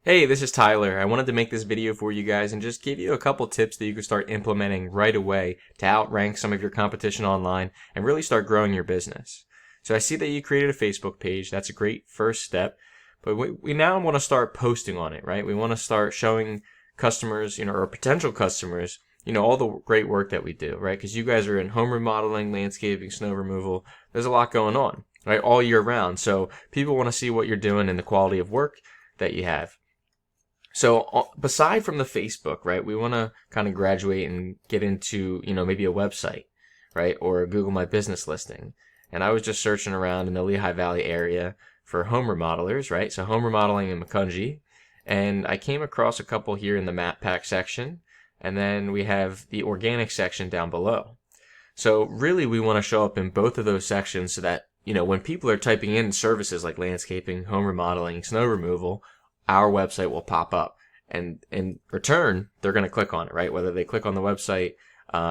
Hey, this is Tyler. I wanted to make this video for you guys and just give you a couple tips that you can start implementing right away to outrank some of your competition online and really start growing your business. So I see that you created a Facebook page. That's a great first step. But we now want to start posting on it, right? We want to start showing customers, or potential customers, all the great work that we do, right? Because you guys are in home remodeling, landscaping, snow removal. There's a lot going on, right? All year round. So people want to see what you're doing and the quality of work that you have. So beside from the Facebook, right, we want to kind of graduate and get into, maybe a website, right, or a Google My Business listing. And I was just searching around in the Lehigh Valley area for home remodelers, right, so home remodeling in Macungie. And I came across a couple here in the map pack section, and then we have the organic section down below. So really we want to show up in both of those sections so that, when people are typing in services like landscaping, home remodeling, snow removal, our website will pop up, and in return they're going to click on it, right? Whether they click on the website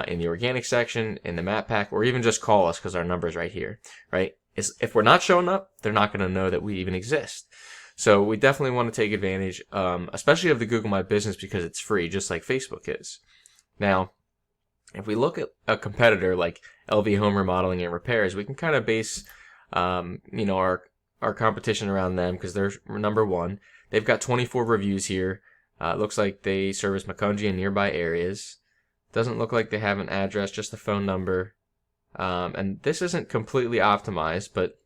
in the organic section, in the map pack, or even just call us because our number's right here, right? If we're not showing up, they're not going to know that we even exist. So we definitely want to take advantage, especially of the Google My Business, because it's free, just like Facebook is. Now, if we look at a competitor like LV Home Remodeling and Repairs, we can kind of base our competition around them because they're number one. They've got 24 reviews here. It looks like they service Macungie and nearby areas. Doesn't look like they have an address, just a phone number. And this isn't completely optimized, but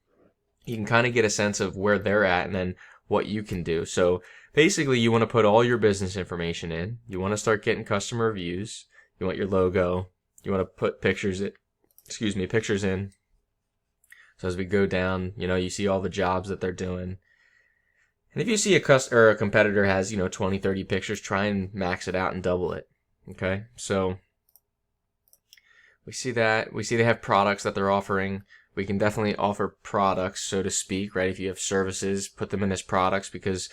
you can kind of get a sense of where they're at and then what you can do. So basically, you want to put all your business information in. You want to start getting customer reviews. You want your logo. You want to put pictures in. So as we go down, you see all the jobs that they're doing. And if you see a competitor has, 20, 30 pictures, try and max it out and double it. Okay? So we see that. We see they have products that they're offering. We can definitely offer products, so to speak, right? If you have services, put them in as products, because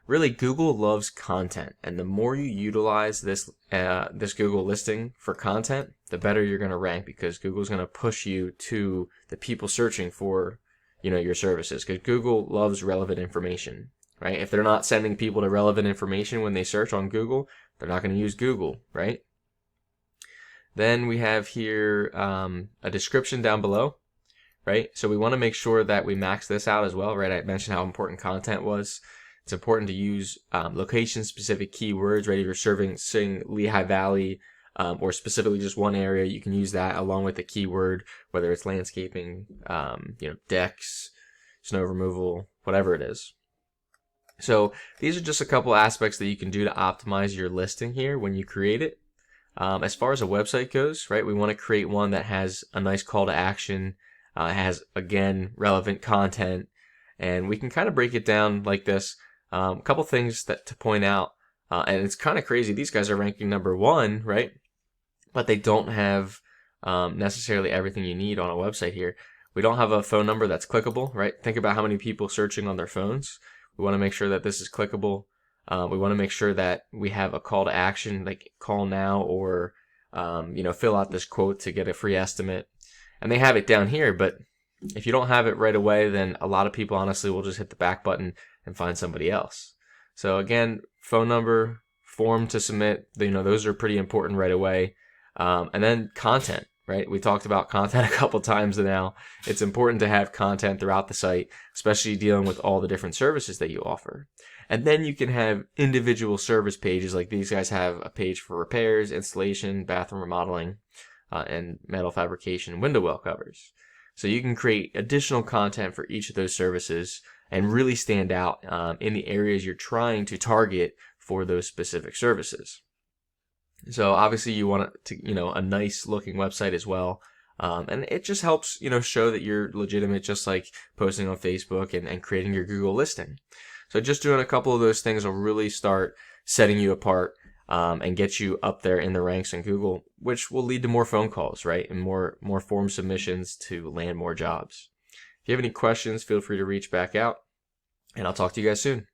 really Google loves content. And the more you utilize this Google listing for content, the better you're going to rank, because Google's going to push you to the people searching for, your services, because Google loves relevant information. Right? If they're not sending people to relevant information when they search on Google, they're not going to use Google, right? Then we have here a description down below, right? So we want to make sure that we max this out as well, right? I mentioned how important content was. It's important to use location-specific keywords, right? If you're saying Lehigh Valley or specifically just one area, you can use that along with the keyword, whether it's landscaping, decks, snow removal, whatever it is. So these are just a couple aspects that you can do to optimize your listing here when you create it. As far as a website goes, right, we want to create one that has a nice call to action, has, again, relevant content, and we can kind of break it down like this. A couple things to point out, and it's kind of crazy. These guys are ranking number one, right, but they don't have necessarily everything you need on a website here. We don't have a phone number that's clickable, right? Think about how many people searching on their phones. We want to make sure that this is clickable. We want to make sure that we have a call to action, like call now or, fill out this quote to get a free estimate. And they have it down here, but if you don't have it right away, then a lot of people honestly will just hit the back button and find somebody else. So again, phone number, form to submit, those are pretty important right away. And then content. Right? We talked about content a couple times now. It's important to have content throughout the site, especially dealing with all the different services that you offer. And then you can have individual service pages, like these guys have a page for repairs, installation, bathroom remodeling, and metal fabrication, window well covers. So you can create additional content for each of those services and really stand out in the areas you're trying to target for those specific services. So obviously you want it to, a nice looking website as well. And it just helps, show that you're legitimate, just like posting on Facebook and creating your Google listing. So just doing a couple of those things will really start setting you apart, and get you up there in the ranks in Google, which will lead to more phone calls, right? And more form submissions to land more jobs. If you have any questions, feel free to reach back out, and I'll talk to you guys soon.